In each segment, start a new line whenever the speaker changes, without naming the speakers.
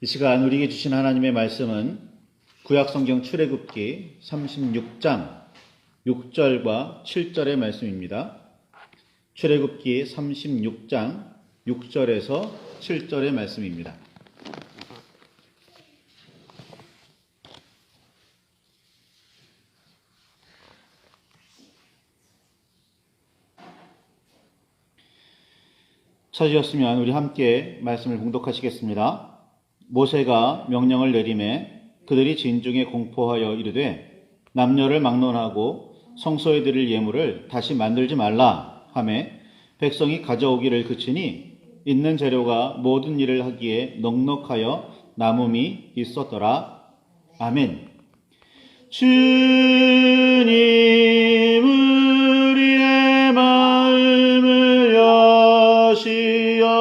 이 시간 우리에게 주신 하나님의 말씀은 구약성경 출애굽기 36장 6절과 7절의 말씀입니다. 출애굽기 36장 6절에서 7절의 말씀입니다. 찾으셨으면 우리 함께 말씀을 봉독하시겠습니다. 모세가 명령을 내리매 그들이 진중에 공포하여 이르되 남녀를 막론하고 성소에 드릴 예물을 다시 만들지 말라 하매 백성이 가져오기를 그치니 있는 재료가 모든 일을 하기에 넉넉하여 남음이 있었더라. 아멘. 주님 우리의 마음을 여시어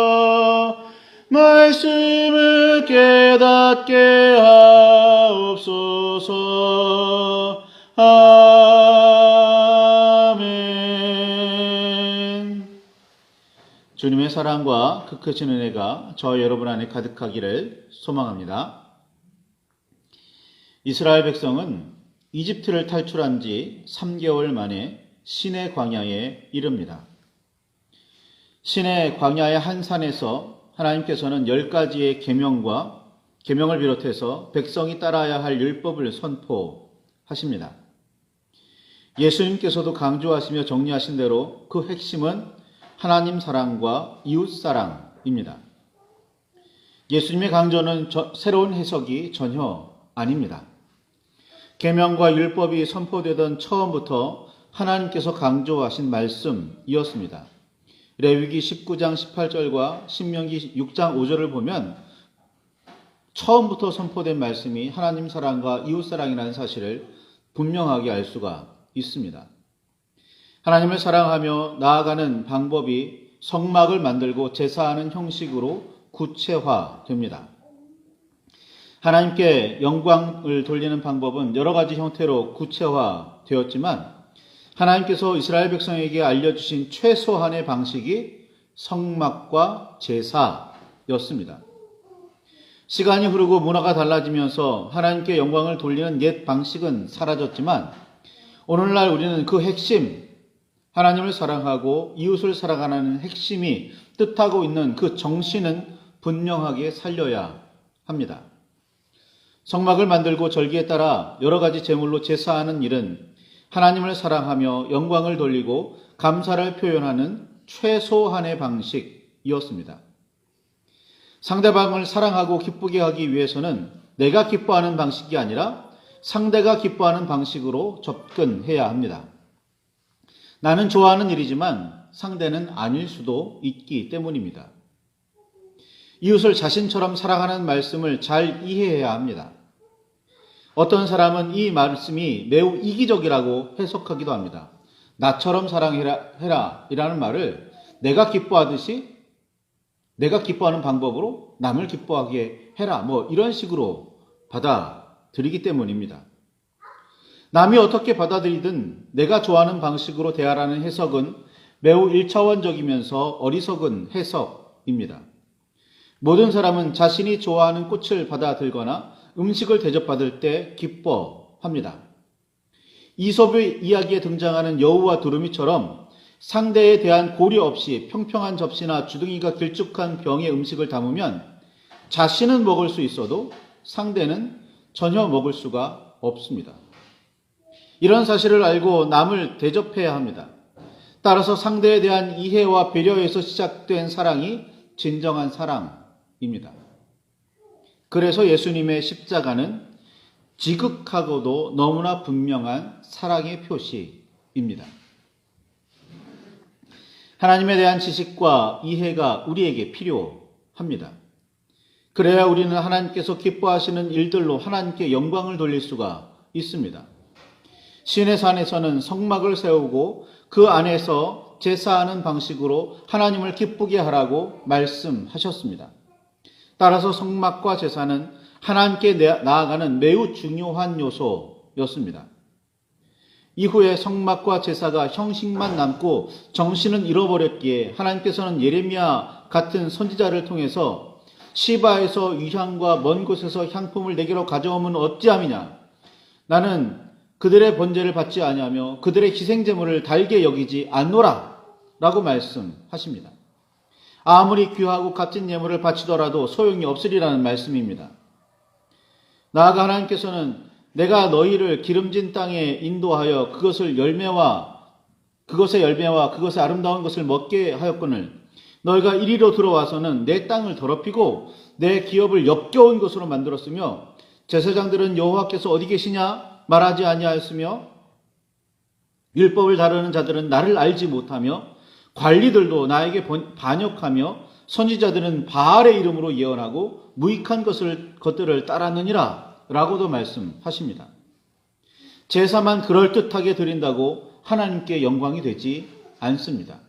말씀을 깨닫게 하옵소서. 아멘. 주님의 사랑과 그 크신 은혜가 저 여러분 안에 가득하기를 소망합니다. 이스라엘 백성은 이집트를 탈출한 지 3개월 만에 시내 광야에 이릅니다. 시내 광야의 한 산에서 하나님께서는 10가지의 계명을 비롯해서 백성이 따라야 할 율법을 선포하십니다. 예수님께서도 강조하시며 정리하신 대로 그 핵심은 하나님 사랑과 이웃 사랑입니다. 예수님의 강조는 새로운 해석이 전혀 아닙니다. 계명과 율법이 선포되던 처음부터 하나님께서 강조하신 말씀이었습니다. 레위기 19장 18절과 신명기 6장 5절을 보면 처음부터 선포된 말씀이 하나님 사랑과 이웃 사랑이라는 사실을 분명하게 알 수가 있습니다. 하나님을 사랑하며 나아가는 방법이 성막을 만들고 제사하는 형식으로 구체화됩니다. 하나님께 영광을 돌리는 방법은 여러 가지 형태로 구체화되었지만 하나님께서 이스라엘 백성에게 알려주신 최소한의 방식이 성막과 제사였습니다. 시간이 흐르고 문화가 달라지면서 하나님께 영광을 돌리는 옛 방식은 사라졌지만 오늘날 우리는 그 핵심, 하나님을 사랑하고 이웃을 사랑하는 핵심이 뜻하고 있는 그 정신은 분명하게 살려야 합니다. 성막을 만들고 절기에 따라 여러 가지 제물로 제사하는 일은 하나님을 사랑하며 영광을 돌리고 감사를 표현하는 최소한의 방식이었습니다. 상대방을 사랑하고 기쁘게 하기 위해서는 내가 기뻐하는 방식이 아니라 상대가 기뻐하는 방식으로 접근해야 합니다. 나는 좋아하는 일이지만 상대는 아닐 수도 있기 때문입니다. 이웃을 자신처럼 사랑하는 말씀을 잘 이해해야 합니다. 어떤 사람은 이 말씀이 매우 이기적이라고 해석하기도 합니다. 나처럼 사랑해라 이라는 말을 내가 기뻐하듯이 내가 기뻐하는 방법으로 남을 기뻐하게 해라 이런 식으로 받아들이기 때문입니다. 남이 어떻게 받아들이든 내가 좋아하는 방식으로 대하라는 해석은 매우 1차원적이면서 어리석은 해석입니다. 모든 사람은 자신이 좋아하는 꽃을 받아들거나 음식을 대접받을 때 기뻐합니다. 이솝의 이야기에 등장하는 여우와 두루미처럼 상대에 대한 고려 없이 평평한 접시나 주둥이가 길쭉한 병에 음식을 담으면 자신은 먹을 수 있어도 상대는 전혀 먹을 수가 없습니다. 이런 사실을 알고 남을 대접해야 합니다. 따라서 상대에 대한 이해와 배려에서 시작된 사랑이 진정한 사랑입니다. 그래서 예수님의 십자가는 지극하고도 너무나 분명한 사랑의 표시입니다. 하나님에 대한 지식과 이해가 우리에게 필요합니다. 그래야 우리는 하나님께서 기뻐하시는 일들로 하나님께 영광을 돌릴 수가 있습니다. 시내 산에서는 성막을 세우고 그 안에서 제사하는 방식으로 하나님을 기쁘게 하라고 말씀하셨습니다. 따라서 성막과 제사는 하나님께 나아가는 매우 중요한 요소였습니다. 이후에 성막과 제사가 형식만 남고 정신은 잃어버렸기에 하나님께서는 예레미야 같은 선지자를 통해서 시바에서 위향과 먼 곳에서 향품을 내게로 가져오면 어찌함이냐. 나는 그들의 번제를 받지 아니하며 그들의 희생제물을 달게 여기지 않노라 라고 말씀하십니다. 아무리 귀하고 값진 예물을 바치더라도 소용이 없으리라는 말씀입니다. 나아가 하나님께서는 내가 너희를 기름진 땅에 인도하여 그것의 열매와 그것의 아름다운 것을 먹게 하였거늘 너희가 이리로 들어와서는 내 땅을 더럽히고 내 기업을 역겨운 것으로 만들었으며 제사장들은 여호와께서 어디 계시냐 말하지 아니하였으며 율법을 다루는 자들은 나를 알지 못하며 관리들도 나에게 반역하며 선지자들은 바알의 이름으로 예언하고 무익한 것들을 따랐느니라 라고도 말씀하십니다. 제사만 그럴듯하게 드린다고 하나님께 영광이 되지 않습니다.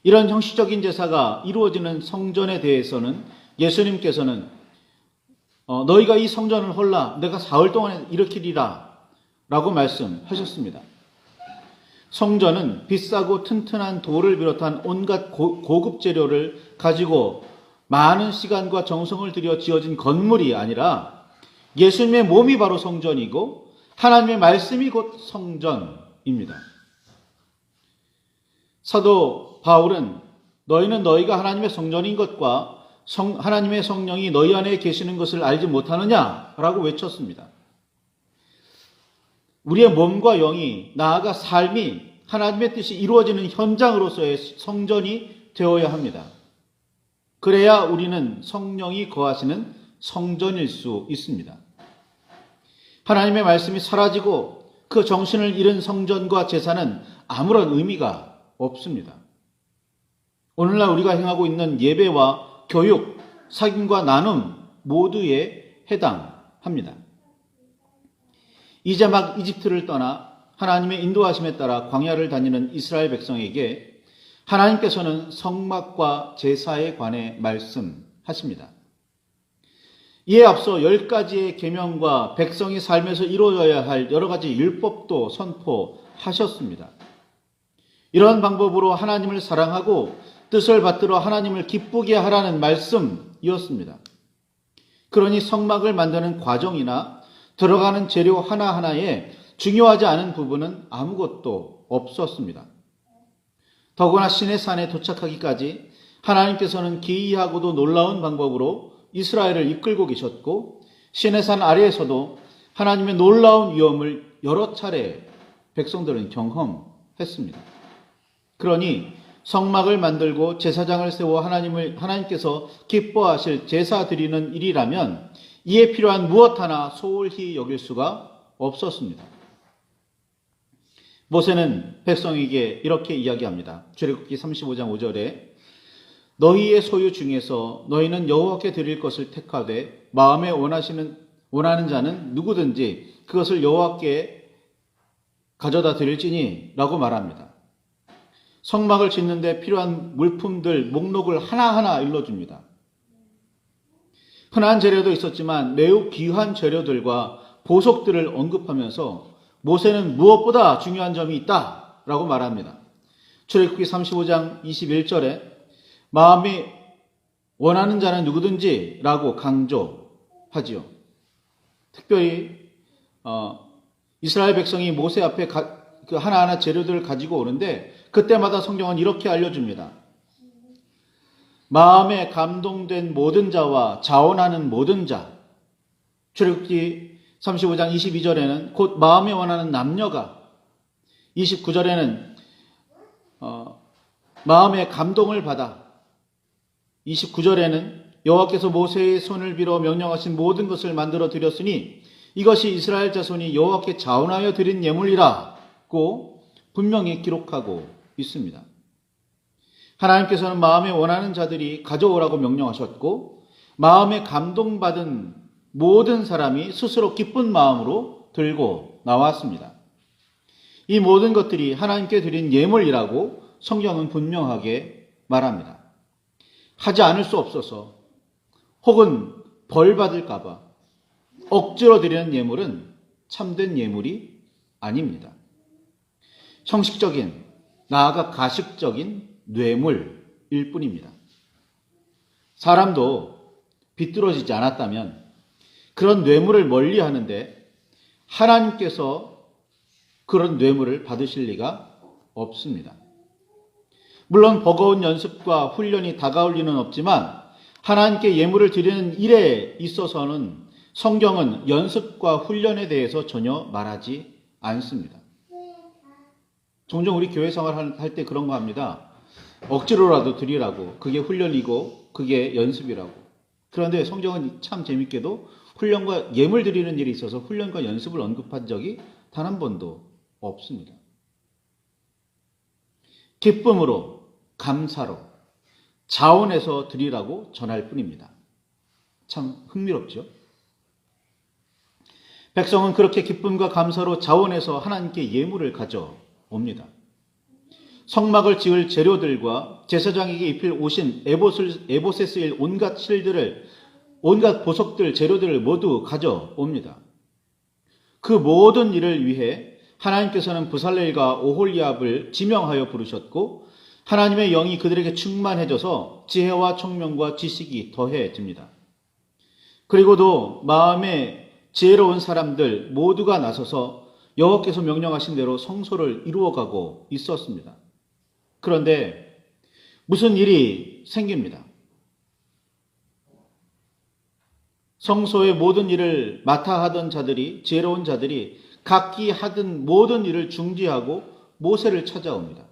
이런 형식적인 제사가 이루어지는 성전에 대해서는 예수님께서는 너희가 이 성전을 헐라 내가 사흘 동안에 일으키리라 라고 말씀하셨습니다. 성전은 비싸고 튼튼한 돌을 비롯한 온갖 고급 재료를 가지고 많은 시간과 정성을 들여 지어진 건물이 아니라 예수님의 몸이 바로 성전이고 하나님의 말씀이 곧 성전입니다. 사도 바울은 너희는 너희가 하나님의 성전인 것과 하나님의 성령이 너희 안에 계시는 것을 알지 못하느냐라고 외쳤습니다. 우리의 몸과 영이 나아가 삶이 하나님의 뜻이 이루어지는 현장으로서의 성전이 되어야 합니다. 그래야 우리는 성령이 거하시는 성전일 수 있습니다. 하나님의 말씀이 사라지고 그 정신을 잃은 성전과 제사는 아무런 의미가 없습니다. 오늘날 우리가 행하고 있는 예배와 교육, 사귐과 나눔 모두에 해당합니다. 이제 막 이집트를 떠나 하나님의 인도하심에 따라 광야를 다니는 이스라엘 백성에게 하나님께서는 성막과 제사에 관해 말씀하십니다. 이에 앞서 10가지의 계명과 백성이 삶에서 이루어져야 할 여러 가지 율법도 선포하셨습니다. 이런 방법으로 하나님을 사랑하고 뜻을 받들어 하나님을 기쁘게 하라는 말씀이었습니다. 그러니 성막을 만드는 과정이나 들어가는 재료 하나하나에 중요하지 않은 부분은 아무것도 없었습니다. 더구나 시내산에 도착하기까지 하나님께서는 기이하고도 놀라운 방법으로 이스라엘을 이끌고 계셨고 시내산 아래에서도 하나님의 놀라운 위엄을 여러 차례 백성들은 경험했습니다. 그러니 성막을 만들고 제사장을 세워 하나님께서 기뻐하실 제사 드리는 일이라면 이에 필요한 무엇 하나 소홀히 여길 수가 없었습니다. 모세는 백성에게 이렇게 이야기합니다. 출애굽기 35장 5절에 너희의 소유 중에서 너희는 여호와께 드릴 것을 택하되 마음에 원하는 자는 누구든지 그것을 여호와께 가져다 드릴지니 라고 말합니다. 성막을 짓는 데 필요한 물품들 목록을 하나하나 일러줍니다. 흔한 재료도 있었지만 매우 귀한 재료들과 보석들을 언급하면서 모세는 무엇보다 중요한 점이 있다라고 말합니다. 출애굽기 35장 21절에 마음이 원하는 자는 누구든지 라고 강조하지요. 특별히 이스라엘 백성이 모세 앞에 그 하나하나 재료들을 가지고 오는데 그때마다 성경은 이렇게 알려줍니다. 마음에 감동된 모든 자와 자원하는 모든 자. 출애굽기 35장 22절에는 곧 마음에 원하는 남녀가 29절에는 마음의 감동을 받아 29절에는 여호와께서 모세의 손을 빌어 명령하신 모든 것을 만들어 드렸으니 이것이 이스라엘 자손이 여호와께 자원하여 드린 예물이라고 분명히 기록하고 있습니다. 하나님께서는 마음에 원하는 자들이 가져오라고 명령하셨고 마음에 감동받은 모든 사람이 스스로 기쁜 마음으로 들고 나왔습니다. 이 모든 것들이 하나님께 드린 예물이라고 성경은 분명하게 말합니다. 하지 않을 수 없어서 혹은 벌 받을까 봐 억지로 드리는 예물은 참된 예물이 아닙니다. 형식적인, 나아가 가식적인 뇌물일 뿐입니다. 사람도 비뚤어지지 않았다면 그런 뇌물을 멀리 하는데 하나님께서 그런 뇌물을 받으실 리가 없습니다. 물론 버거운 연습과 훈련이 다가올 리는 없지만 하나님께 예물을 드리는 일에 있어서는 성경은 연습과 훈련에 대해서 전혀 말하지 않습니다. 종종 우리 교회 생활할 때 그런 거 합니다. 억지로라도 드리라고. 그게 훈련이고 그게 연습이라고. 그런데 성경은 참 재밌게도 훈련과 예물 드리는 일에 있어서 훈련과 연습을 언급한 적이 단 한 번도 없습니다. 기쁨으로, 감사로, 자원해서 드리라고 전할 뿐입니다. 참 흥미롭죠? 백성은 그렇게 기쁨과 감사로 자원해서 하나님께 예물을 가져옵니다. 성막을 지을 재료들과 제사장에게 입힐 옷인 에봇에 쓰일 온갖 실들을, 온갖 보석들, 재료들을 모두 가져옵니다. 그 모든 일을 위해 하나님께서는 부살렐과 오홀리압을 지명하여 부르셨고 하나님의 영이 그들에게 충만해져서 지혜와 총명과 지식이 더해집니다. 그리고도 마음에 지혜로운 사람들 모두가 나서서 여호와께서 명령하신 대로 성소를 이루어가고 있었습니다. 그런데 무슨 일이 생깁니다. 성소의 모든 일을 맡아 하던 자들이, 지혜로운 자들이 각기 하던 모든 일을 중지하고 모세를 찾아옵니다.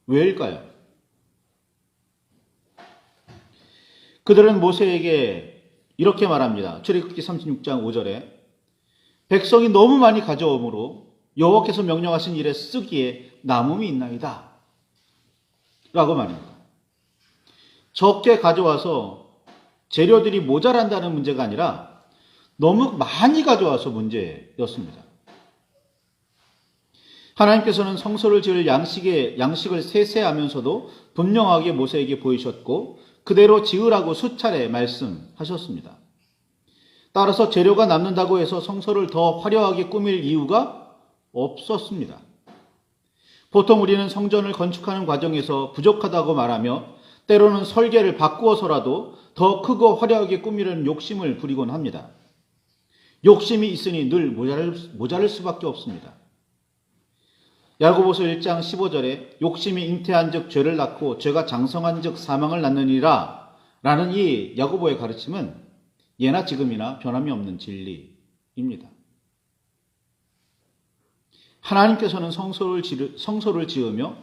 왜일까요? 그들은 모세에게 이렇게 말합니다. 출애굽기 36장 5절에 백성이 너무 많이 가져오므로 여호와께서 명령하신 일에 쓰기에 남음이 있나이다 라고 말합니다. 적게 가져와서 재료들이 모자란다는 문제가 아니라 너무 많이 가져와서 문제였습니다. 하나님께서는 성소를 지을 양식을 세세하면서도 분명하게 모세에게 보이셨고 그대로 지으라고 수차례 말씀하셨습니다. 따라서 재료가 남는다고 해서 성소를 더 화려하게 꾸밀 이유가 없었습니다. 보통 우리는 성전을 건축하는 과정에서 부족하다고 말하며 때로는 설계를 바꾸어서라도 더 크고 화려하게 꾸미려는 욕심을 부리곤 합니다. 욕심이 있으니 늘 모자랄 수밖에 없습니다. 야고보서 1장 15절에 욕심이 잉태한 즉 죄를 낳고 죄가 장성한 즉 사망을 낳느니라 라는 이 야고보의 가르침은 예나 지금이나 변함이 없는 진리입니다. 하나님께서는 성소를 지으며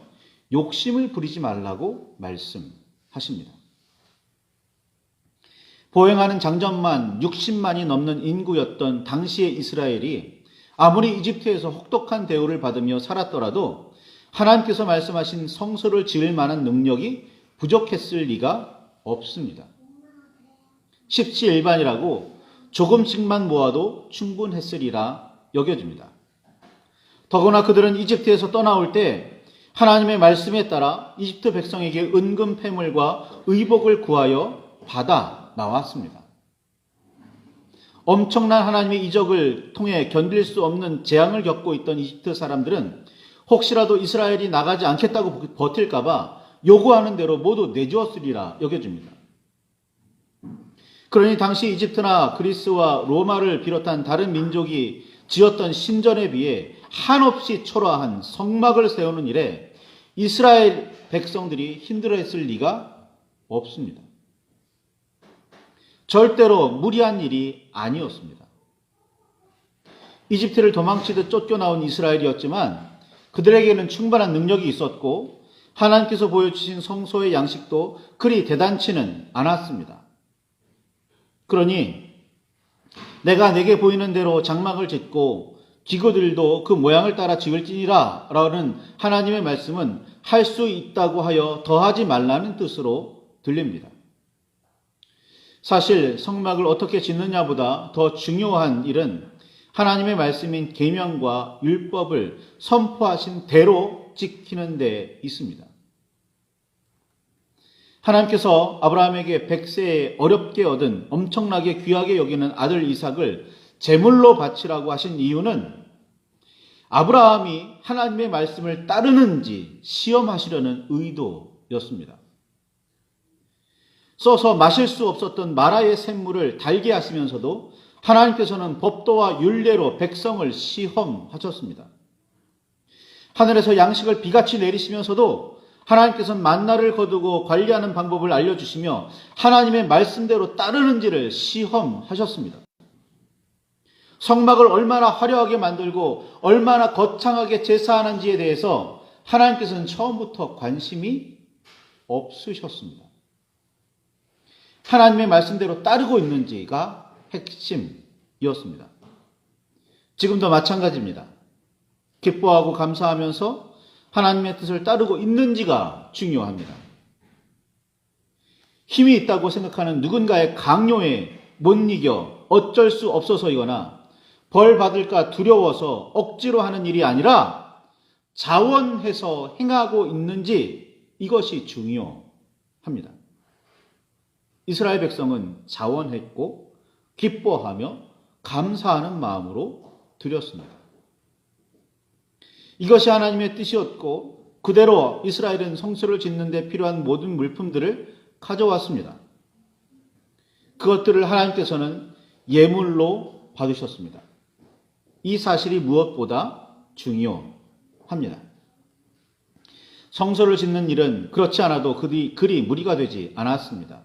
욕심을 부리지 말라고 말씀하십니다. 보행하는 장정만 60만이 넘는 인구였던 당시의 이스라엘이 아무리 이집트에서 혹독한 대우를 받으며 살았더라도 하나님께서 말씀하신 성소를 지을 만한 능력이 부족했을 리가 없습니다. 십시일반이라고 조금씩만 모아도 충분했으리라 여겨집니다. 더구나 그들은 이집트에서 떠나올 때 하나님의 말씀에 따라 이집트 백성에게 은금 패물과 의복을 구하여 받아 나왔습니다. 엄청난 하나님의 이적을 통해 견딜 수 없는 재앙을 겪고 있던 이집트 사람들은 혹시라도 이스라엘이 나가지 않겠다고 버틸까봐 요구하는 대로 모두 내주었으리라 여겨집니다. 그러니 당시 이집트나 그리스와 로마를 비롯한 다른 민족이 지었던 신전에 비해 한없이 초라한 성막을 세우는 일에 이스라엘 백성들이 힘들어했을 리가 없습니다. 절대로 무리한 일이 아니었습니다. 이집트를 도망치듯 쫓겨나온 이스라엘이었지만 그들에게는 충분한 능력이 있었고 하나님께서 보여주신 성소의 양식도 그리 대단치는 않았습니다. 그러니 내가 내게 보이는 대로 장막을 짓고 기구들도 그 모양을 따라 지을지니라 라는 하나님의 말씀은 할 수 있다고 하여 더하지 말라는 뜻으로 들립니다. 사실 성막을 어떻게 짓느냐보다 더 중요한 일은 하나님의 말씀인 계명과 율법을 선포하신 대로 지키는 데 있습니다. 하나님께서 아브라함에게 100세에 어렵게 얻은 엄청나게 귀하게 여기는 아들 이삭을 제물로 바치라고 하신 이유는 아브라함이 하나님의 말씀을 따르는지 시험하시려는 의도였습니다. 써서 마실 수 없었던 마라의 샘물을 달게 하시면서도 하나님께서는 법도와 율례로 백성을 시험하셨습니다. 하늘에서 양식을 비같이 내리시면서도 하나님께서는 만나를 거두고 관리하는 방법을 알려주시며 하나님의 말씀대로 따르는지를 시험하셨습니다. 성막을 얼마나 화려하게 만들고 얼마나 거창하게 제사하는지에 대해서 하나님께서는 처음부터 관심이 없으셨습니다. 하나님의 말씀대로 따르고 있는지가 핵심이었습니다. 지금도 마찬가지입니다. 기뻐하고 감사하면서 하나님의 뜻을 따르고 있는지가 중요합니다. 힘이 있다고 생각하는 누군가의 강요에 못 이겨 어쩔 수 없어서이거나 벌 받을까 두려워서 억지로 하는 일이 아니라 자원해서 행하고 있는지 이것이 중요합니다. 이스라엘 백성은 자원했고 기뻐하며 감사하는 마음으로 드렸습니다. 이것이 하나님의 뜻이었고 그대로 이스라엘은 성소를 짓는 데 필요한 모든 물품들을 가져왔습니다. 그것들을 하나님께서는 예물로 받으셨습니다. 이 사실이 무엇보다 중요합니다. 성소를 짓는 일은 그렇지 않아도 그리 무리가 되지 않았습니다.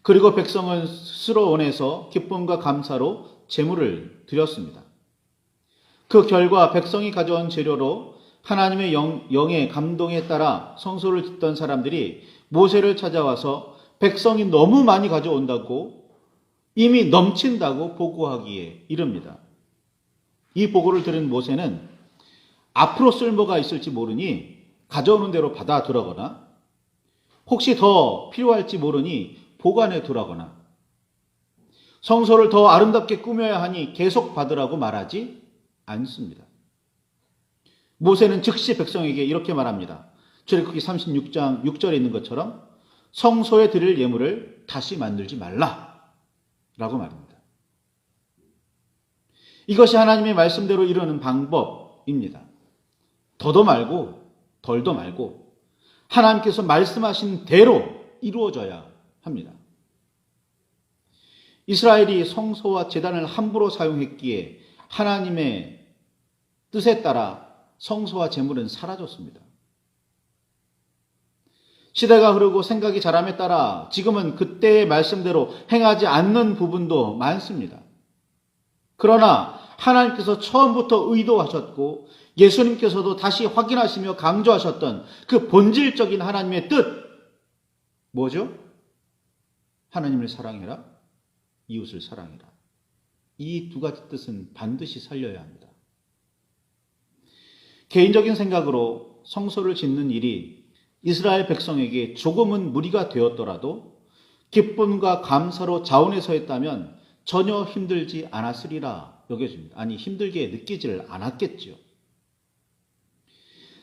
그리고 백성은 스스로 원해서 기쁨과 감사로 제물을 드렸습니다. 그 결과 백성이 가져온 재료로 하나님의 영의 감동에 따라 성소를 짓던 사람들이 모세를 찾아와서 백성이 너무 많이 가져온다고 이미 넘친다고 보고하기에 이릅니다. 이 보고를 들은 모세는 앞으로 쓸모가 있을지 모르니 가져오는 대로 받아들어거나 혹시 더 필요할지 모르니 보관해 두라거나 성소를 더 아름답게 꾸며야 하니 계속 받으라고 말하지 않습니다. 모세는 즉시 백성에게 이렇게 말합니다. 출애굽기 36장 6절에 있는 것처럼 성소에 드릴 예물을 다시 만들지 말라라고 말합니다. 이것이 하나님의 말씀대로 이루는 방법입니다. 더도 말고 덜도 말고 하나님께서 말씀하신 대로 이루어져야 합니다. 이스라엘이 성소와 제단을 함부로 사용했기에 하나님의 뜻에 따라 성소와 제물은 사라졌습니다. 시대가 흐르고 생각이 자람에 따라 지금은 그때의 말씀대로 행하지 않는 부분도 많습니다. 그러나 하나님께서 처음부터 의도하셨고 예수님께서도 다시 확인하시며 강조하셨던 그 본질적인 하나님의 뜻 뭐죠? 하나님을 사랑해라, 이웃을 사랑해라. 이 두 가지 뜻은 반드시 살려야 합니다. 개인적인 생각으로 성소를 짓는 일이 이스라엘 백성에게 조금은 무리가 되었더라도 기쁨과 감사로 자원해서 했다면 전혀 힘들지 않았으리라 여겨집니다. 아니, 힘들게 느끼지를 않았겠죠.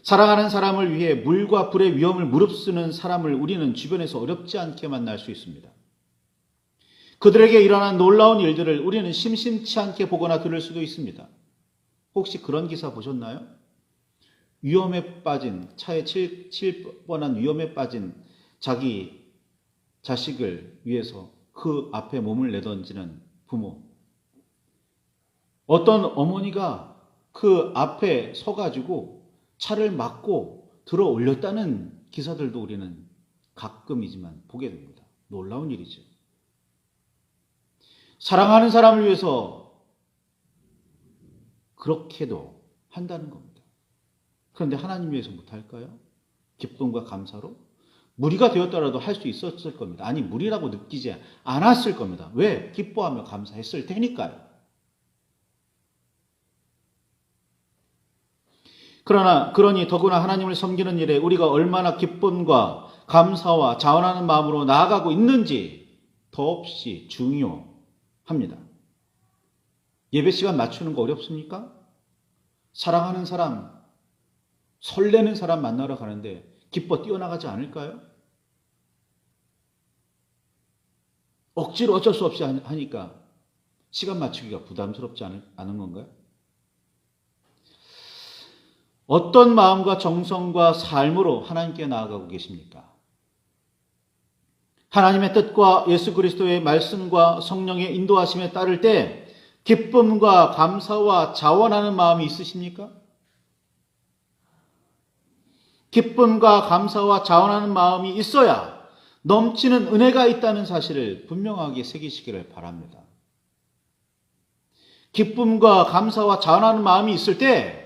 사랑하는 사람을 위해 물과 불의 위험을 무릅쓰는 사람을 우리는 주변에서 어렵지 않게 만날 수 있습니다. 그들에게 일어난 놀라운 일들을 우리는 심심치 않게 보거나 들을 수도 있습니다. 혹시 그런 기사 보셨나요? 위험에 빠진, 차에 칠 뻔한 위험에 빠진 자기 자식을 위해서 그 앞에 몸을 내던지는 부모. 어떤 어머니가 그 앞에 서가지고 차를 막고 들어 올렸다는 기사들도 우리는 가끔이지만 보게 됩니다. 놀라운 일이죠. 사랑하는 사람을 위해서 그렇게도 한다는 겁니다. 그런데 하나님 위해서 못할까요? 기쁨과 감사로? 무리가 되었더라도 할 수 있었을 겁니다. 아니, 무리라고 느끼지 않았을 겁니다. 왜? 기뻐하며 감사했을 테니까요. 그러니 더구나 하나님을 섬기는 일에 우리가 얼마나 기쁨과 감사와 자원하는 마음으로 나아가고 있는지 더없이 중요합니다. 예배 시간 맞추는 거 어렵습니까? 사랑하는 사람, 설레는 사람 만나러 가는데 기뻐 뛰어나가지 않을까요? 억지로 어쩔 수 없이 하니까 시간 맞추기가 부담스럽지 않은 건가요? 어떤 마음과 정성과 삶으로 하나님께 나아가고 계십니까? 하나님의 뜻과 예수 그리스도의 말씀과 성령의 인도하심에 따를 때 기쁨과 감사와 자원하는 마음이 있으십니까? 기쁨과 감사와 자원하는 마음이 있어야 넘치는 은혜가 있다는 사실을 분명하게 새기시기를 바랍니다. 기쁨과 감사와 자원하는 마음이 있을 때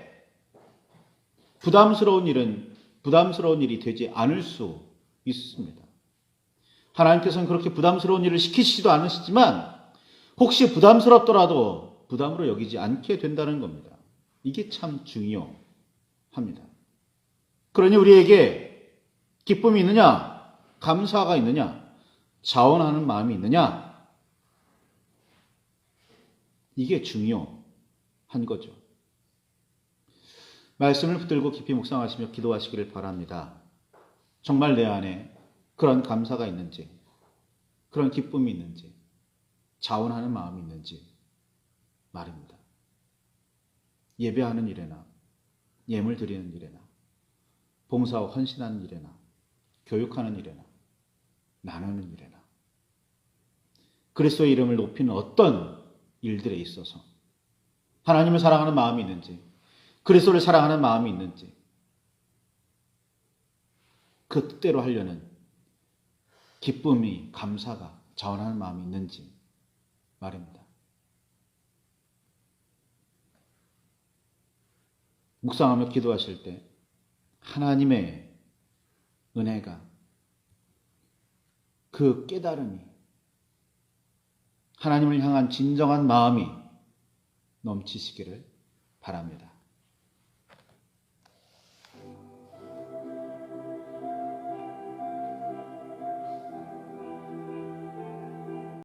부담스러운 일이 되지 않을 수 있습니다. 하나님께서는 그렇게 부담스러운 일을 시키시지도 않으시지만 혹시 부담스럽더라도 부담으로 여기지 않게 된다는 겁니다. 이게 참 중요합니다. 그러니 우리에게 기쁨이 있느냐, 감사가 있느냐, 자원하는 마음이 있느냐, 이게 중요한 거죠. 말씀을 붙들고 깊이 묵상하시며 기도하시기를 바랍니다. 정말 내 안에 그런 감사가 있는지, 그런 기쁨이 있는지, 자원하는 마음이 있는지 말입니다. 예배하는 일에나, 예물 드리는 일에나, 봉사와 헌신하는 일에나, 교육하는 일에나, 나누는 일에나, 그리스도의 이름을 높이는 어떤 일들에 있어서 하나님을 사랑하는 마음이 있는지, 그리스도를 사랑하는 마음이 있는지, 그 뜻대로 하려는 기쁨이, 감사가, 자원하는 마음이 있는지 말입니다. 묵상하며 기도하실 때 하나님의 은혜가, 그 깨달음이, 하나님을 향한 진정한 마음이 넘치시기를 바랍니다.